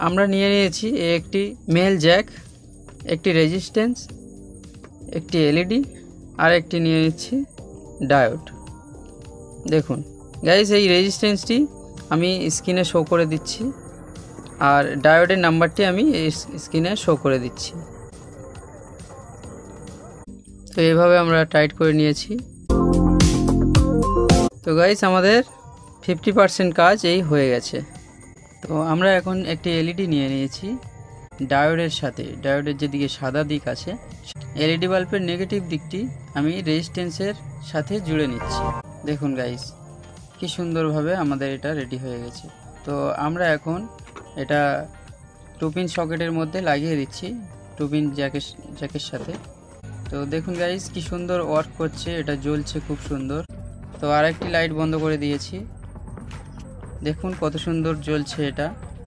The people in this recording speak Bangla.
আমরা নিয়ে নিয়েছি একটি মেল জ্যাক, একটি রেজিস্ট্যান্স, একটি এলইডি আর একটি নিয়ে নিচ্ছি ডায়োড। দেখুন গাইস, এই রেজিস্ট্যান্সটি আমি স্ক্রিনে শো করে দিচ্ছি আর ডায়োডের নাম্বারটি আমি স্ক্রিনে শো করে দিচ্ছি। তো এইভাবে আমরা টাইট করে নিয়েছি। তো গাইস, আমাদের 50% কাজ এই হয়ে গেছে। তো আমরা এখন একটি এলইডি নিয়ে নিয়েছি ডায়োডের সাথে। ডায়োডের যেদিকে সাদা দিক আছে, এলইডি বাল্বের নেগেটিভ দিকটি আমি রেজিস্ট্যান্সের সাথে জুড়ে নিচ্ছি। দেখুন গাইস, কি সুন্দরভাবে আমাদের এটা রেডি হয়ে গেছে। তো আমরা এখন এটা 2 পিন সকেটের মধ্যে লাগিয়ে দিচ্ছি, 2 পিন জ্যাকের সাথে। তো দেখুন গাইস, কি সুন্দর ওয়ার্ক করছে, এটা জ্বলছে খুব সুন্দর। তো আরেকটি লাইট বন্ধ করে দিয়েছি, দেখুন কত সুন্দর জ্বলছে এটা।